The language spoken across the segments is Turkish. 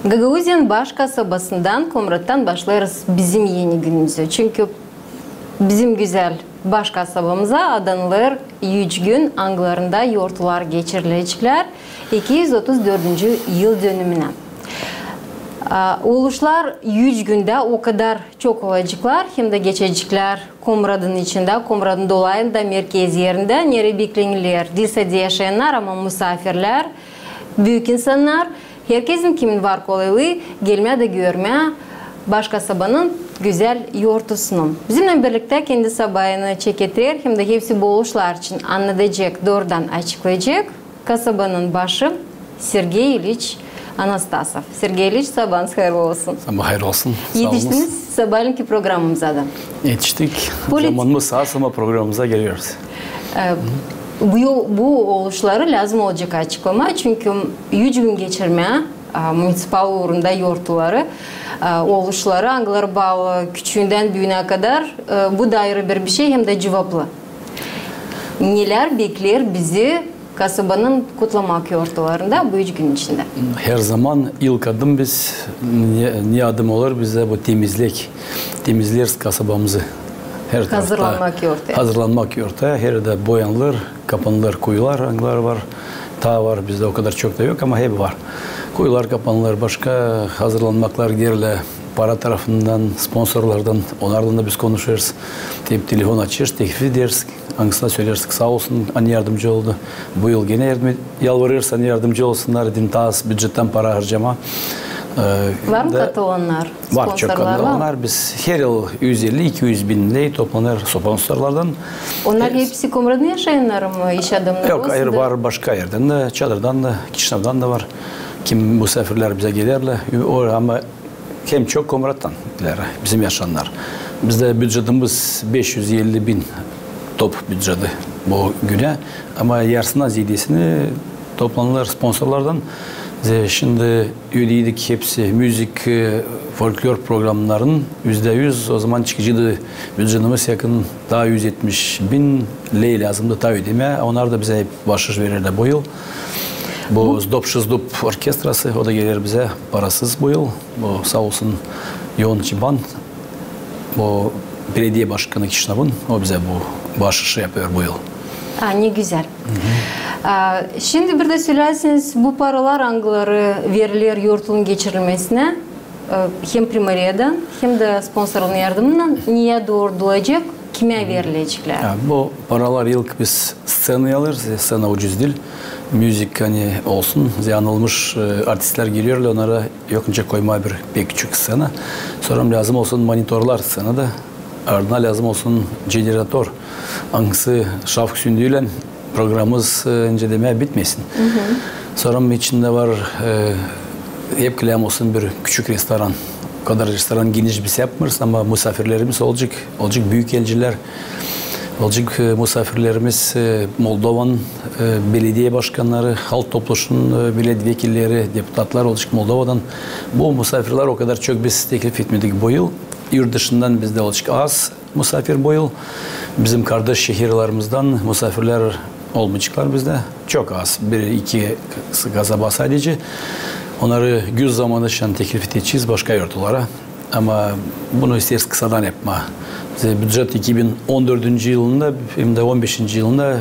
Gagauzien baş kasabasından, Komrat'tan başlarız bizim yeni günümüzü. Çünkü bizim güzel baş kasabamıza adanılır 3 gün anglarında yortular geçirilecekler 234. yıl dönümüne. Oluşlar 3 günde o kadar çok olacaklar hem de geçecekler Komrad'ın içinde, Komrad'ın dolayında merkez yerinde nere beklenirler. Dilsede yaşayanlar ama misafirler, büyük insanlar, herkesin kimin var kolaylığı gelme de görme baş kasabanın güzel yortusunu. Bizimle birlikte kendi sabahını çeketiyor hem de hepsi bu oluşlar için anlatacak, doğrudan açıklayacak kasabanın başı Sergey İliç Anastasov. Sergey İliç, sabahınız hayırlı olsun. Sabah hayırlı olsun. Yetiştiniz sabahınki programımıza da. Yetiştik. Zamanımız sağ ama programımıza geliyoruz. Bu oluşları lazım olacak açıklama. Çünkü 3 gün geçirme munisipal uğrunda yortuları, oluşları, anglar bağlı küçüğünden büyüğüne kadar bu da ayrı bir şey hem de cevaplı. Neler bekler bizi kasabanın kutlamak yortularında bu 3 gün içinde? Her zaman ilk adım biz, ne adım olur bize bu temizlik. Temizleriz kasabamızı. Her hazırlanmak yortaya. Hazırlanmak yortaya. Her de boyanılır, kapanılır kuyular, anglar var. Ta var bizde o kadar çok da yok ama hep var. Kuyular kapanılır, başka hazırlanmaklar gerle para tarafından, sponsorlardan, onlardan da biz konuşuyoruz. Telefon açıyoruz, teklif ederiz. Hangisine söyleriz, sağ olsun, anne yardımcı oldu. Bu yıl gene yalvarırız, anne yardımcı olsunlar. Dedim, ta büdjetten para harcama. Var mı katılanlar? Var çok katılanlar. Biz her yıl 150-200 bin lira toplanır sponsorlardan. Onlar hepsi Komrad'ın yaşayanlar mı? İş adamları yok, hayır var başka yerden de, Çadır'dan da, Kişinev'dan da var. Kim misafirler bize gelirler. Ama hem çok Komrad'dan bizim yaşayanlar. Bizde bütçemiz 550 bin top bütçede bu güne. Ama yarısından ziyadesini toplanırlar sponsorlardan. Şimdi üyeydik hepsi müzik, folklor programlarının %100 o zaman çıkıcıydı. Bütçemiz yakın daha 170 bin lira lazımdı ta ödeme. Onlar da bize hep bahşiş verirdi bu yıl. Bu Zdop orkestrası o da gelir bize parasız bu yıl. Bu sağ olsun Yoğun Çiban, bu belediye başkanı Kişinev'in o bize bu bahşişi yapıyor bu yıl. Ne güzel. Şimdi bir de söylerseniz bu paralar angları verilir yurtun geçirilmesine hem primariyadan hem de sponsorun yardımından niye doğrulacak, kime verilecekler? Bu paralar ilk biz scenaya alırız, scena ucuz değil. Müzik hani olsun, yanılmış artistler geliyorlar, onlara yokunca koyma bir pek küçük scena. Sonra lazım olsun monitörler scenada, ardına lazım olsun jeneratör. Hangisi şafak sündüğüyle programımız önce demeye bitmesin. Sonra içinde var hep kılam olsun bir küçük restoran. O kadar restoran geniş bir şey yapmıyoruz ama misafirlerimiz olacak. Olacak büyük elciler. Olacak misafirlerimiz Moldova'nın belediye başkanları, halk topluluğunun milletvekilleri, deputatlar olacak Moldova'dan. Bu misafirler o kadar çok biz teklif etmedik bu yıl. Yurt dışından bizde olacak az misafir bu yıl. Bizim kardeş şehirlerimizden misafirler olmayacaklar bizde. Çok az. Bir iki kasaba sadece. Onları güz zamanı şan teklif edeceğiz başka yurtlara. Ama bunu isteriz kısadan yapma. Bütçet 2014 yılında hem de 15. yılında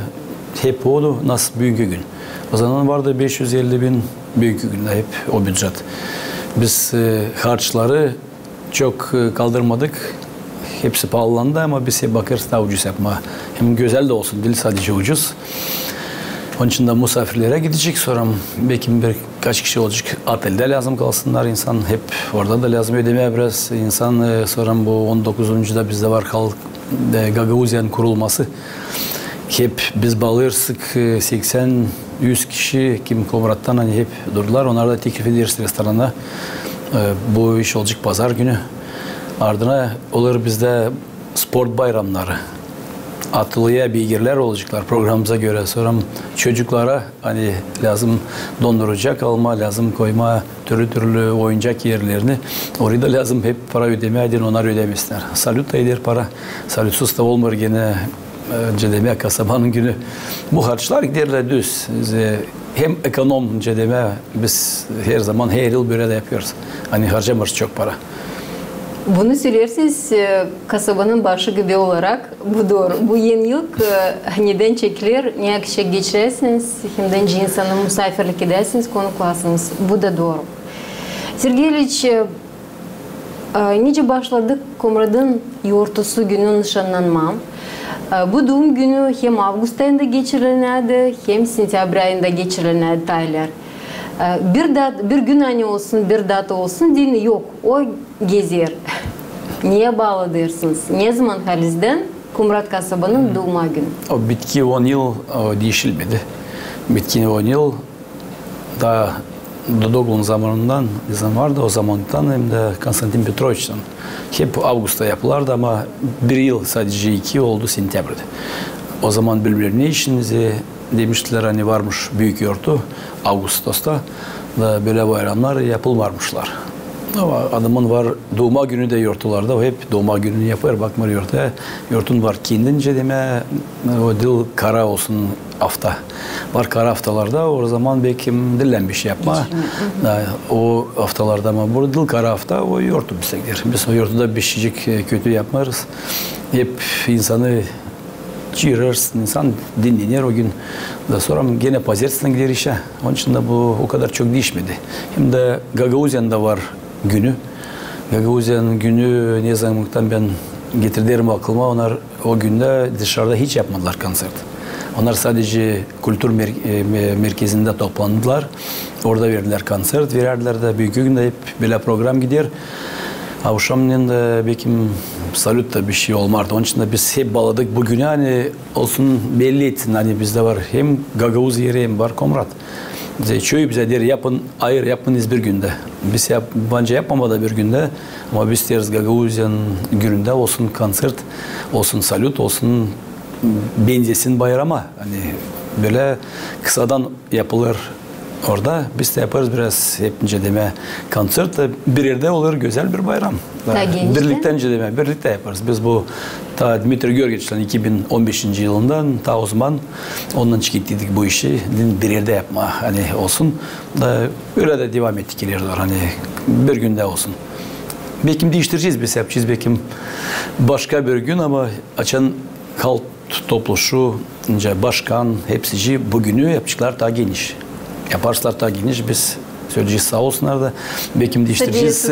hep oldu. Nasıl büyük gün. O zaman vardı 550 bin büyük günde hep o bütçet. Biz harçları çok kaldırmadık. Hepsi pahalandı ama biz hep bakarız daha ucuz yapma. Hem güzel de olsun değil sadece ucuz. Onun için de misafirlere gidecek. Sonra belki birkaç kişi olacak. Otelde lazım kalsınlar insan. Hep orada da lazım ödemeye biraz insan. Sonra bu 19. bizde var Gagauzien kurulması. Hep biz bağlıyorsak 80-100 kişi kim Komrat'tan hani hep durdular. Onlara da teklif ederiz restorana. Bu iş olacak pazar günü. Ardına olur bizde spor bayramları. Atılıya bilgiler olacaklar programımıza göre. Sonra çocuklara hani lazım dondurucak alma, lazım koyma türlü oyuncak yerlerini. Orada da lazım hep para ödeme edin, onlar ödemesinler. Salut da eder para. Salutsuz da olmuyor gene cedeme kasabanın günü. Bu harçlar giderler düz. Hem ekonom cedeme biz her zaman her yıl böyle de yapıyoruz. Hani harcamıyoruz çok para. Bunu söylersiniz kasabanın başı gibi olarak bu doğru. Bu yeni yıl neden çekilir, ne akışa geçiresiniz, hem de insanın misafirlik edersiniz, konuklasınız. Bu da doğru. Sergey İlyich, nice başladık Komrad'ın yortusu günü nişanlanma. Bu doğum günü hem Ağustos ayında geçirilenedi, hem Sentyabr ayında geçirilenedi taylar. Bir gün hani olsun, bir data olsun dini yok. O gezer. Niye bağlı dersiniz? Ne zaman halizden Komrad kasabanın doğuma günü? O bitki 10 yıl değişilmedi. Bitki 10 yıl daha Dodoglu'nun zamanından izin vardı. O zamandan hem de Konstantin Petrovich'ten. Hep Ağustos'ta yapılardı ama bir yıl sadece 2 oldu Sentyabr'da. O zaman birbirine işinizi demiştiler hani varmış büyük yortu Ağustos'ta da böyle bayramlar yapılmarmışlar. Ama adamın var doğuma günü de yortularda o hep doğuma gününü yapar bakmıyor yorta. Yortun var kendince deme o dil kara olsun hafta. Var kara haftalarda o zaman belki dillen bir şey yapma. O haftalarda ama burada dil kara hafta o yortu bizler. Biz o yortuda bir şeycik kötü yapmarız. Hep insanı çığırırsın, insan dinlenir o gün. Da sonra gene pazartesinden gider işe. Onun için de bu o kadar çok değişmedi. Hem de Gagauzyan'da var günü. Gagauzyan günü ne zamanlıktan ben getirdiğim aklıma onlar o günde dışarıda hiç yapmadılar konser. Onlar sadece kültür merkezinde toplandılar. Orada verdiler konser. Verirler de büyük günde hep böyle program gider. Akşamleyin de belki salut da bir şey olmadı. Onun için de biz hep bağladık bugün hani olsun belli etsin. Hani bizde var hem Gagauz yeri hem var Komrad. Çoğu bize der yapın, ayır yapınız bir günde. Biz bence yapmamadı bir günde. Ama biz deriz Gagauzyan gününde olsun konsert, olsun salut, olsun benzesin bayrama. Hani böyle kısadan yapılır orada. Biz de yaparız biraz hepince deme konsert de bir yerde olur güzel bir bayram. Birlikten deme, birlikte yaparız. Biz bu ta Dmitri Georgiev'den 2015 yılından ta o zaman ondan çıkıttık bu işi bir yerde yapma hani olsun da öyle de devam ettik ileride hani bir günde olsun. Belki değiştireceğiz biz yapacağız belki başka bir gün ama açan halk topluluğu başkan hepsi bugünü yapacaklar daha geniş. Yaparsalar daha geniş biz söyleyeceğiz sağ olsunlar da belki değiştireceğiz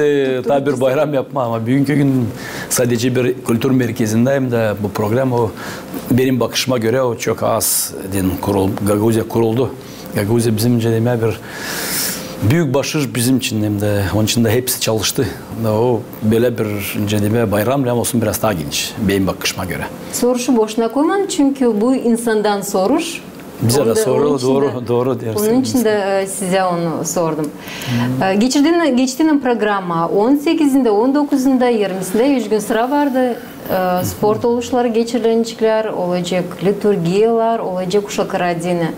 daha bir bayram yapma ama bugünkü gün sadece bir kültür merkezindeyim de bu program o benim bakışıma göre o çok az Gagauzya kuruldu. Gagauzya bizim cedeme bir büyük başarı bizim için hem de onun için de hepsi çalıştı. O böyle bir cedeme bayram olsun biraz daha geniş benim bakışıma göre. Soruşu boşuna koyman çünkü bu insandan soruş. Bize de soru doğru dersin. Onun için de size onu sordum. Geçtiğim programa 18'inde, 19'unda, 20'sinde 3 gün sıra vardı. Spor oluşları geçirilecekler, olacak liturgiyalar, olacak Uşak Radini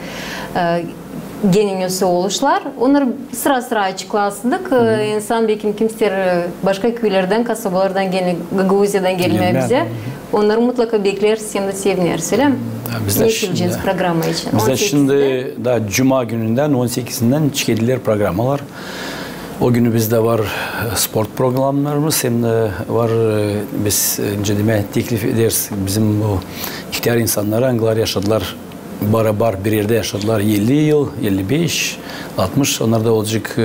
genelüsü oluşlar. Onları sıra sıra açıklarsındık. İnsan belki kimseler başka köylerden, kasabalardan, Gagauzya'dan gelmeye bize. Onları mutlaka bekleriz, hem de seviniriz. Öyle mi? Ne yapacağız programı için? Bizde şimdi daha Cuma gününden 18'inden çıkediler programlar. O günü bizde var sport programlarımız hem de var biz cedime teklif ederiz. Bizim bu ihtiyar insanlara Anglar yaşadılar. Barabar bir yerde yaşadılar 50 yıl, 55, 60. Onlar da olacak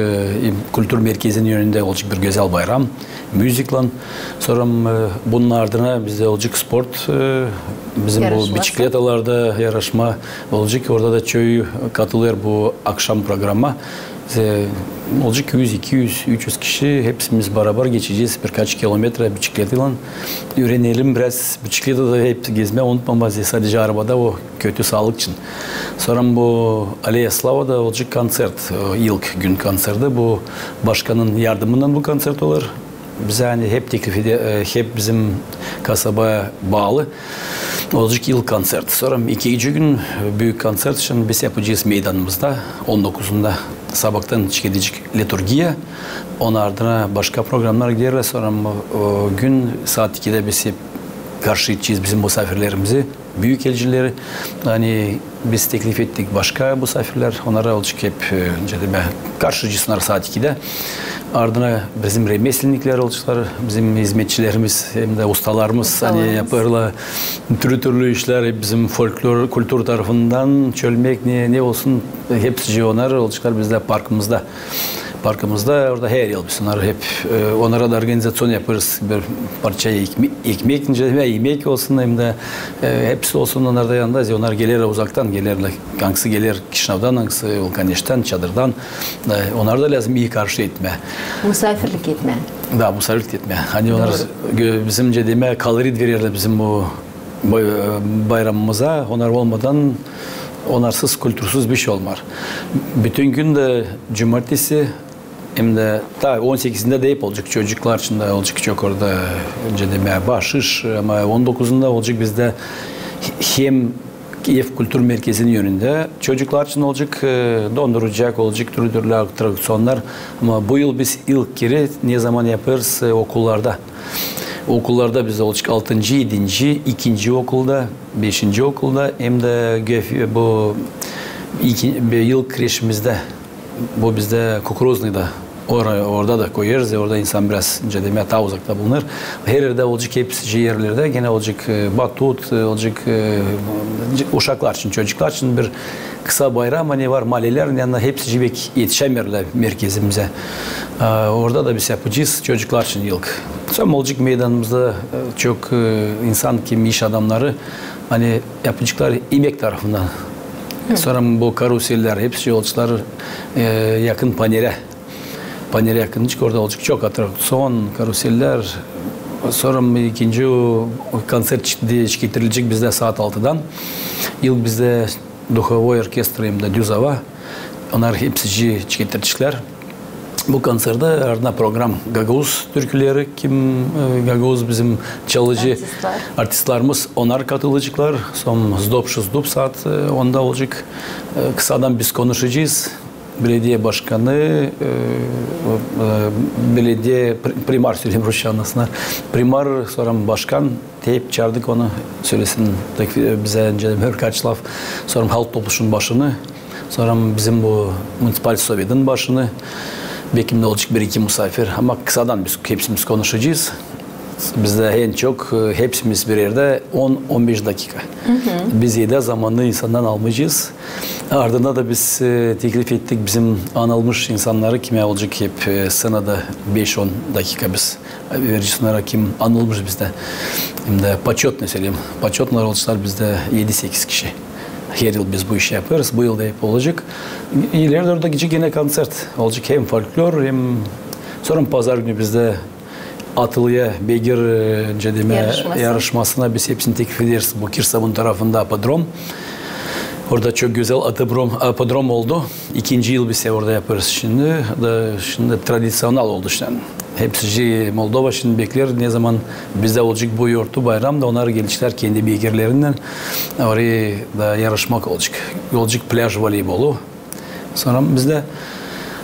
kültür merkezinin yönünde olacak bir güzel bayram. Müzikle. Sonra bunun ardına bizde olacak sport. Bizim bu bisikletalarda yarışma olacak. Orada da çoğu katılıyor bu akşam programa. Olacak 100, 200, 300 kişi hepsimiz beraber geçeceğiz. Birkaç kilometre bisikletle öğrenelim biraz. Bisiklete de hep gezme unutmamaz. Sadece arabada o kötü sağlık için. Sonra bu Aleya Slava'da olacak konsert. İlk gün konserde bu başkanın yardımından bu konsert olur. Bize hani hep teklif ediyor, hep bizim kasabaya bağlı olacak ilk konsert. Sonra ikinci gün büyük konsert için biz yapacağız meydanımızda 19'unda sabahtan çıkacak liturgiya. Onun ardına başka programlar gider. Sonra o gün saat 2'de biz hep karşılayacağız bizim misafirlerimizi. büyük elçileri. Hani biz teklif ettik başka misafirler. Onlara olacak hep karşıcısınlar saat 2'de. Ardına bizim remeslenlikler olacaklar, bizim hizmetçilerimiz hem de ustalarımız hani yaparlar türlü işler bizim folklor kültür tarafından çölmek ne olsun hepsi onlar olacaklar bizde parkımızda orada her yıl biz onları hep onlara da organizasyon yaparız bir parça ekmek yemek olsun hem de hepsi olsun onlar da yanında onlar gelirler uzaktan gelirler hangisi gelir Kişinav'dan hangisi Volkaneş'ten çadırdan onlar da lazım iyi karşı etme. Misafirlik etme. Da misafirlik etme. Hani onlar bizimce deme kalorit verirler bizim bu bayramımıza onlar olmadan onarsız, kültürsüz bir şey olmaz. Bütün gün de cumartesi hem de ta 18'inde de hep olacak çocuklar için de olacak çok orada önce de bahşiş ama 19'unda olacak bizde hem Kiev Kültür Merkezi'nin yönünde çocuklar için olacak donduracak olacak türlü atraksiyonlar ama bu yıl biz ilk kere ne zaman yaparız okullarda. Okullarda bizde olacak 6. 7. 2. okulda, 5. okulda hem de bu yıl kreşimizde bu bizde Kukuruzlu'da orada da koyarız. Orada insan biraz daha uzakta bulunur. Her yerde olacak hepsi yerlerde gene olacak batut, olacak uşaklar için, çocuklar için bir kısa bayram hani var mahallelerin yanında hepsi cibek yetişemiyorlar merkezimize. Orada da biz yapacağız çocuklar için yıllık. Sonra olacak meydanımızda çok insan kim iş adamları hani yapacaklar emek tarafından. Sonra bu karuseller hepsi yolcular yakın Panere yakın orada olacak çok atraksiyon karuseller. Sonra ikinci konser getirilecek bizde saat 6'dan. Yıl bizde Duhovoy orkestra hem de Düzava. Onlar hepsi getirecekler. Bu konserde ardına program Gagavuz türküleri kim Gagavuz bizim çalıcı artistlarımız onlar katılacaklar. Son Zdop saat onda olacak. Kısadan biz konuşacağız. Belediye başkanı, belediye primar söyleyeyim Rusça anlasınlar. Primar sonra başkan teyip çağırdık onu söylesin bize önce birkaç laf. Sonra halk topluluğunun başını, sonra bizim bu municipal sovyet'in başını. Belki de olacak bir iki misafir ama kısadan biz hepsimiz konuşacağız. Bizde en çok hepsimiz bir yerde 10-15 dakika. Biz de zamanlı insandan almayacağız. Ardından da biz teklif ettik bizim anılmış insanları kime olacak hep senede 5-10 dakika biz vereceğiz onlara kim anılmış bizde. Hem de paçot ne söyleyeyim. Paçotlar olacaklar bizde 7-8 kişi. Her yıl biz bu işi yaparız. Bu yıl da hep olacak. İleride orada gidecek yine konsert olacak. Hem folklor hem sonra pazar günü bizde atılıya beygir yarışmasına biz hepsini teklif ederiz. Bu Kirsavun tarafında apodrom. Orada çok güzel apodrom oldu. 2. yıl biz orada yaparız şimdi. Şimdi tradisyonel oldu işte. Hepsi Moldova şimdi bekler ne zaman bizde olacak bu yortu bayram da onlar gelişler kendi beygirlerinden oraya da yarışmak olacak. Olacak plaj voleybolu. Sonra bizde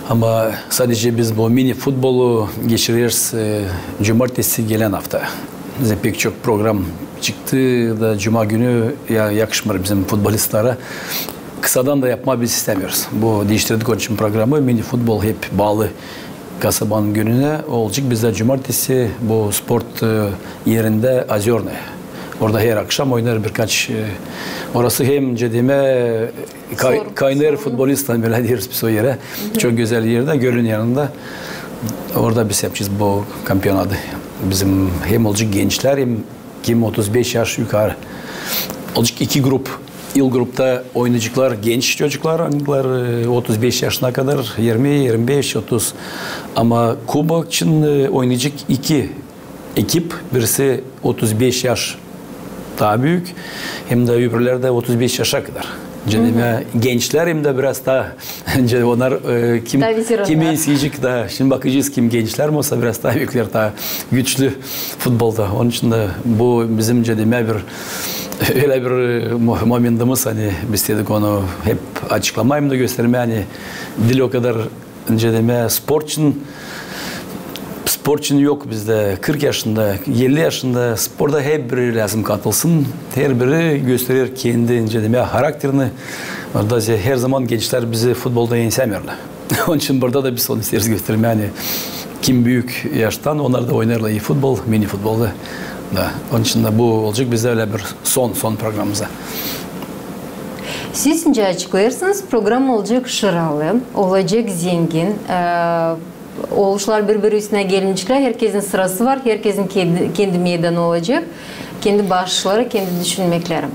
ama sadece biz bu mini futbolu geçiririz cumartesi gelen hafta. Bize pek çok program çıktı da cuma günü yakışmır bizim futbolistlere. Kısadan da yapma biz istemiyoruz. Bu değiştirdik onun için programı. Mini futbol hep bağlı kasabanın gününe olacak. Bizde cumartesi bu sport yerinde Azyorne. Orada her akşam oynar birkaç. Orası hem cedime kaynar futbolistan böyle diyoruz biz o yere. Çok güzel yerde gölün yanında. Orada biz yapacağız bu kampiyonatı. Bizim hem olacak gençler hem kim 35 yaş yukarı. Olacak iki grup. İlk grupta oynayacaklar genç çocuklar, 35 yaşına kadar 20, 25, 30. Ama kubok için oynayacak iki ekip. Birisi 35 yaş daha büyük. Hem de öbürler de 35 yaşa kadar. Gençler hem de biraz daha onlar kimi isteyecek daha. Şimdi bakacağız kim gençler mi olsa biraz daha büyükler daha güçlü futbolda. Onun için de bu bizim cedime bir öyle bir momentimiz hani biz dedik onu hep açıklamayayım da göstermeye hani dil o kadar cedime spor sporçun yok bizde. 40 yaşında, 50 yaşında sporda her biri lazım katılsın. Her biri gösterir kendi karakterini. Orada her zaman gençler bizi futbolda yensemiyorlar. Onun için burada da biz onu isteriz gösterelim. Yani kim büyük yaştan onlar da oynarlar iyi futbol, mini futbolda. Da. Onun için de bu olacak bizde öyle bir son programımıza. Siz ince açıklarsınız, program olacak şıralı, olacak zengin. Oluşlar birbiri üstüne gelincikler, herkesin sırası var, herkesin kendi meydanı olacak, kendi başlıkları, kendi düşünmekleri.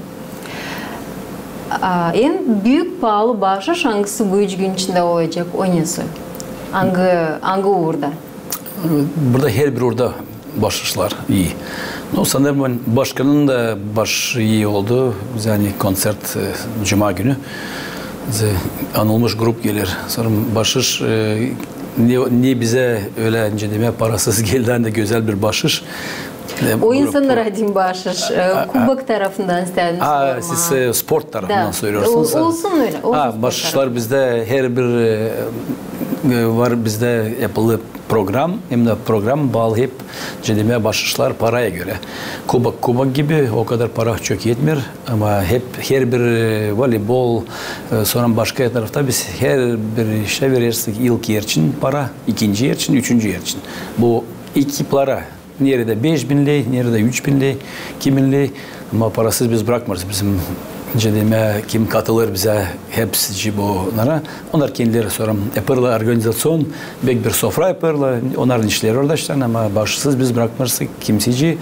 En büyük pahalı bahşiş hangisi bu 3 gün içinde olacak, o nesi? Hangi uğurda? Burada her bir uğurda bahşişler iyi. Sanırım ben başkanın da başı iyi oldu. Yani konsert Cuma günü. Anılmış grup gelir. Sonra bahşiş niye bize öyle parasız gelden de güzel bir bahşiş. O insanlara diyeyim bahşiş. Kubak tarafından istediniz. Siz sport tarafından söylüyorsunuz. Olsun öyle. Bahşişler bizde her bir var bizde yapılı program. Hem de program bağlı hep bahşişler paraya göre. Kubak gibi o kadar para çok yetmiyor. Ama hep her bir voleybol sonra başka tarafta biz her bir şey verirsek ilk yer için para, ikinci yer için, üçüncü yer için. Bu iki para. Nerede 5.000 lira, nerede 3.000 lira, 2.000 lira. Ama parasız biz bırakmıyoruz. Bizim kim katılır bize hepsi bunlara. Onlar kendileri sonra yaparlar organizasyon, bir sofra yaparlar. Onların işleri orada işte ama başsız biz bırakmazsak kimseci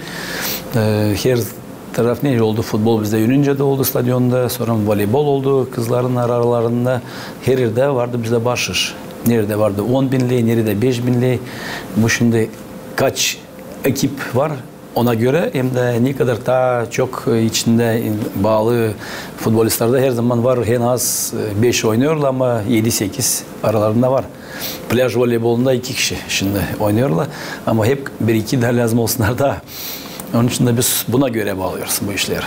her taraf ne oldu? Futbol bizde Yunanca da oldu stadyonda. Sonra voleybol oldu kızların aralarında. Her yerde vardı bizde bahşiş. Nerede vardı 10.000 lira, nerede 5.000 lira. Bu şimdi kaç ekip var? Ona göre hem de ne kadar daha çok içinde bağlı futbolistler de her zaman var. En az 5 oynuyorlar ama 7-8 aralarında var. Plaj voleybolunda 2 kişi şimdi oynuyorlar. Ama hep 1-2 daha lazım olsunlar da. Onun için de biz buna göre bağlıyoruz bu işleri.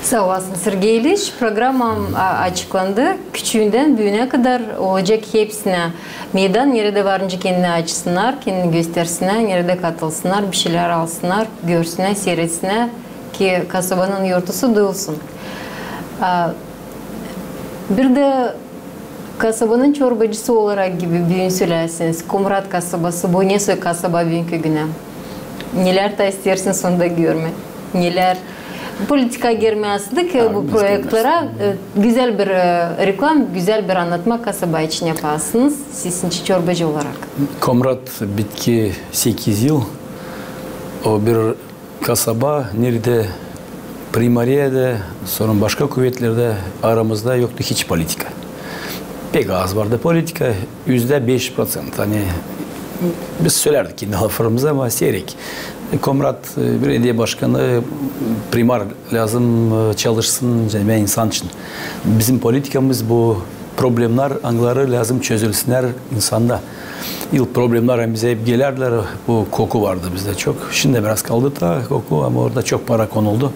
Sağ olasın Sergey İliç. Programım açıklandı. Küçüğünden büyüğüne kadar olacak hepsine meydan nerede varınca kendini açsınlar, kendini göstersinler, nerede katılsınlar, bir şeyler alsınlar, görsünler, seyretsinler ki kasabanın yurtusu duyulsun. Bir de kasabanın çorbacısı olarak gibi büyüğün söylersiniz. Komrat kasabası, bu ne kasaba bugünkü güne? Neler da istersin sonunda görme? Neler? Politika girmezdik bu projelere güzel bir reklam, güzel bir anlatma kasaba için yaparsınız. Siz çorbacı olarak. Komrat bitki 8 yıl. O bir kasaba nerede primariyede sonra başka kuvvetlerde aramızda yoktu hiç politika. Pek az vardı politika. %5%. Hani biz söylerdik kendi laflarımıza ama seyrek. Komrat belediye başkanı primar lazım çalışsın insan için. Bizim politikamız bu problemler anıları lazım çözülsünler insanda. İlk problemler bize hep gelirler. Bu koku vardı bizde çok. Şimdi biraz kaldı da koku ama orada çok para konuldu.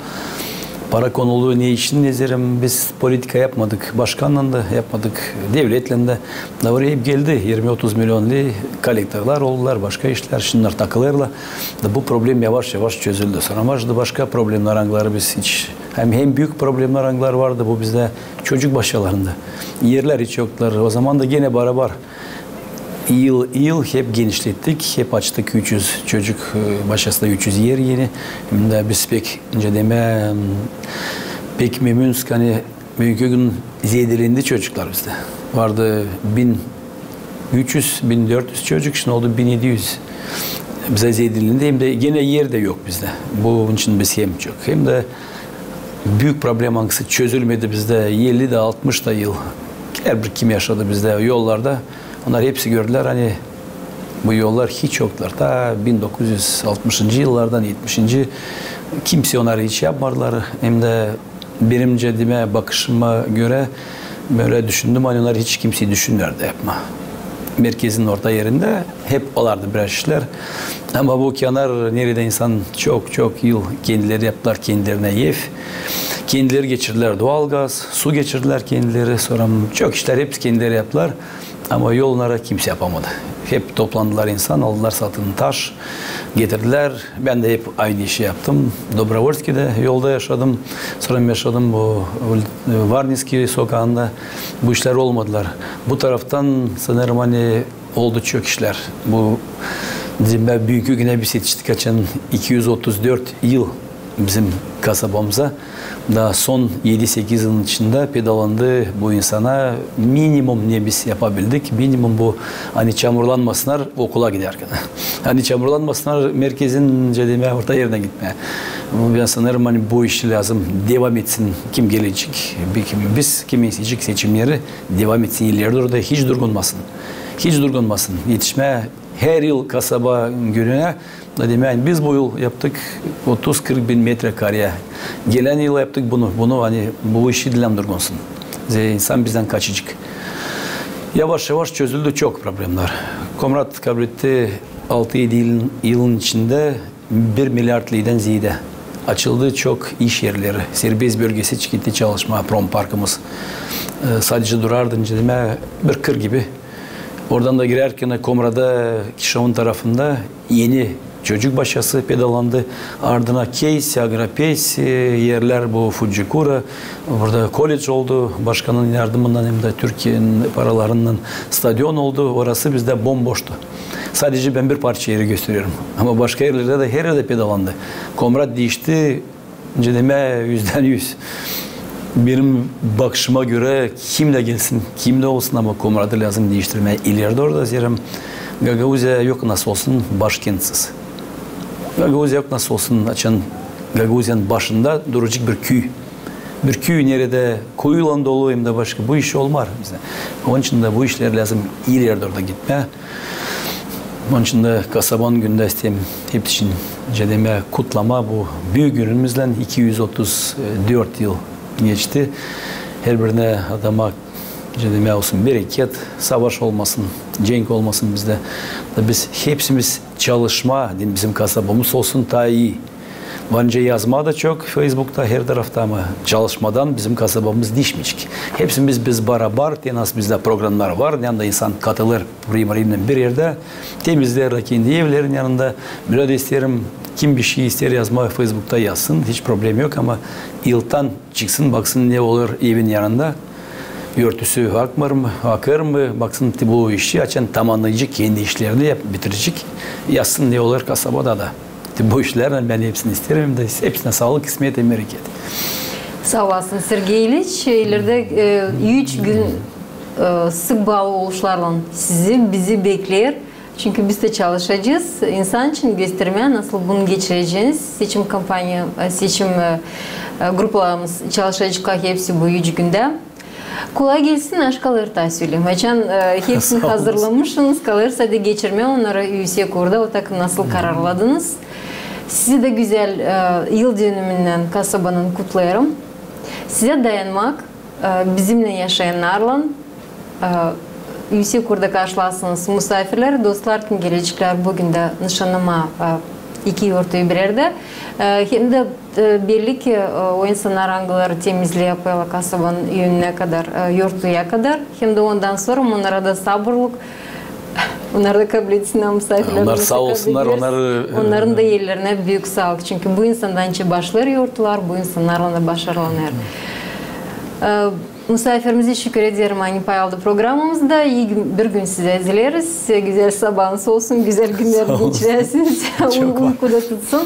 Para konulu ne için nezerim biz politika yapmadık. Başkanla da yapmadık. Devletle de. Oraya hep geldi. 20-30 milyonlu kolektörler oldular. Başka işler. Şunlar takılırlar. Bu problem yavaş yavaş çözüldü. Sonra vardı başka problemler anıları biz hiç. Hem büyük problemler anıları vardı bu bizde çocuk başlarında. Yerler hiç yoklar. O zaman da gene beraber. Yıl hep genişlettik, hep açtık 300 çocuk başlasında 300 yer yeni. Hem de biz pek memnunuz ki hani bugünkü gün ziyadelendi çocuklar bizde. Vardı 1300-1400 çocuk, şimdi oldu 1700. Bize ziyadelendi hem de gene yer de yok bizde. Bunun için biz hem çok hem de büyük problem hangisi çözülmedi bizde 50 de 60 da yıl. Her bir kim yaşadı bizde yollarda. Onlar hepsi gördüler hani bu yollar hiç yoklar. Ta 1960. yıllardan 70. kimse onları hiç yapmadılar. Hem de benim cedime bakışıma göre böyle düşündüm. Hani onlar hiç kimseyi düşünmüyordu yapma. Merkezin orta yerinde hep olardı biraz işler. Ama bu kenar nerede insan çok yıl kendileri yaptılar kendilerine ev. Kendileri geçirdiler doğalgaz, su geçirdiler kendileri. Sonra çok işler hepsi kendileri yaptılar. Ama yollara kimse yapamadı. Hep toplandılar insan, aldılar satın taş, getirdiler. Ben de hep aynı işi yaptım. Dobrovolski'de yolda yaşadım. Sonra yaşadım bu Varniski sokağında. Bu işler olmadılar. Bu taraftan sanırım hani oldu çok işler. Bu bizim büyük güne biz yetiştik geçen 234 yıl bizim kasabamıza. Daha son 7-8 yılın içinde pedalandı bu insana. Minimum ne biz yapabildik? Minimum bu hani çamurlanmasınlar okula giderken. Hani çamurlanmasınlar merkezin cedime orta yerine gitmeye. Ben sanırım hani bu işi lazım devam etsin. Kim gelecek? Biz kim isteyecek seçimleri devam etsin. İleride orada hiç durgunmasın. Hiç durgunmasın. Yetişmeye her yıl kasaba gününe demeyin biz bu yıl yaptık 30-40 bin metrekareye. Gelen yıl yaptık bunu. Bunu hani bu işi dilandırgonsın. İnsan bizden kaçacak. Yavaş yavaş çözüldü çok problemler. Komrat kabul etti 6-7 yılın içinde 1 milyar liriden ziyade açıldı çok iş yerleri. Serbest bölgesi çıktı çalışma prom parkımız. Sadece durardın cedime bir kır gibi. Oradan da girerken Komra'da Kişav'ın tarafında yeni çocuk başası pedalandı. Ardına Case, Agrapes yerler bu Fujikura. Burada kolej oldu. Başkanın yardımından hem de Türkiye'nin paralarından stadyon oldu. Orası bizde bomboştu. Sadece ben bir parça yeri gösteriyorum. Ama başka yerlerde de her yerde pedalandı. Komrat değişti. Cedeme %100. Benim bakışıma göre kimle gelsin, kimle olsun ama Komrat'ı lazım değiştirmeye. İleride orada zirem Gagauzya yok nasıl olsun başkentsiz. Gagauzya yok nasıl olsun açan Gagauzya'nın başında duracak bir köy. Bir köy nerede koyulan dolu hem de başka bu iş olmaz bize. Onun için de bu işler lazım ileride orada gitmeye. Onun için de kasabanın günde isteyeyim hep için cedeme kutlama bu büyük günümüzden 234 yıl geçti. Her birine adama cedeme olsun bereket, savaş olmasın, cenk olmasın bizde. Biz hepsimiz çalışma, bizim kasabamız olsun daha iyi. Bence yazma da çok Facebook'ta her tarafta ama çalışmadan bizim kasabamız düşmeyecek. Hepsimiz biz beraber, tenas bizde programlar var. Yanında insan katılır bir yerde temizler kendi evlerin yanında. Böyle isterim kim bir şey ister yazma Facebook'ta yazsın. Hiç problem yok ama iltan çıksın baksın ne olur evin yanında. Örtüsü akar mı? Baksın bu işi açan tamamlayacak kendi işlerini bitirecek. Yazsın ne olur kasabada da. Bu işlerden ben hepsini isterim. Hepsine sağlık, kısmet ve bereket. Sağ olasın Sergey İliç. İleride 3 gün sık bağlı oluşlarla bizi bekler. Çünkü biz de çalışacağız. İnsan için göstermeye nasıl bunu geçireceğiniz seçim gruplarımız çalışacak hepsi bu 3 günde. Kolay gelsin aşkaları da söyleyeyim. Geçen hepsini hazırlamışsınız. Kalırsa da geçirmeye onları üyesiye kurda. O takım nasıl kararladınız? Size de güzel yıl dönümünden kasabanın kutlayarım. Size dayanmak, bizimle yaşayanlarla üyesiye kurda karşılarsınız. Misafirler, dostlar kim gelecekler bugün de nişanıma 2 yurtayı bir yerde. Hem de birlik o insanlar hangileri temizliği yapıyorlar kasabanın yönüne kadar, yurtuya kadar. Hem de ondan sonra onlara da sabırlık, onları da kabul etsinler misafirler. Onlar sağ olsunlar. Onların da yerlerine büyük sağlık. Çünkü bu insandan önce başları yurtlar, bu insanlarla da başarılanlar. Misafirimize şükür ederim aynı payaldı programımızda. İyi bir gün size dileriz. Güzel sabahınız olsun, güzel günler geçiresiniz. Uykuda tutsun.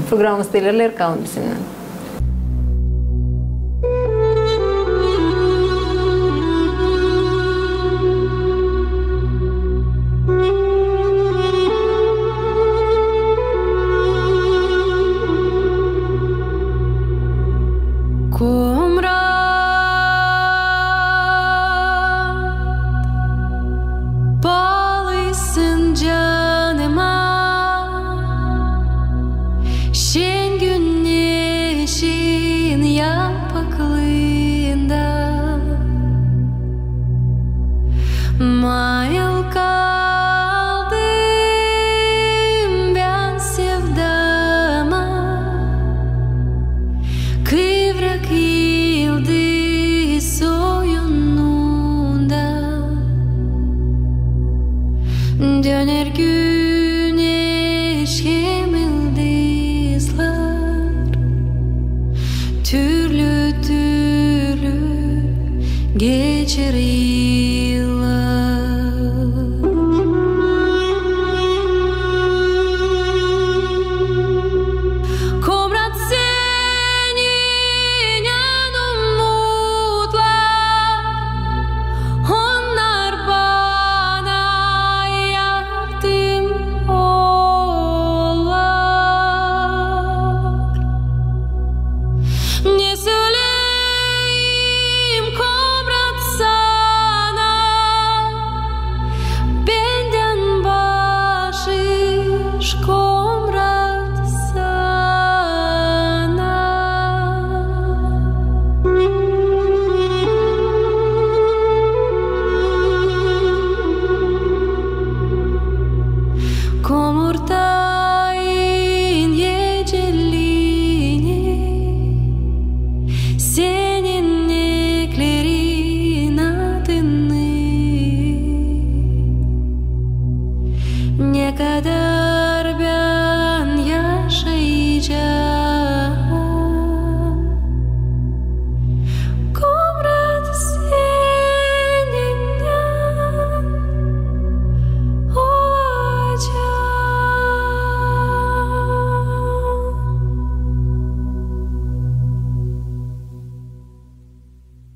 Programımızda ilerler kalın bizimle. Şen günler вечерила. Komrat senin yanın mutlar, onlar bana yardım olar. Ne söyleyeyim komrat sana, benden başış komrat sana. Komurta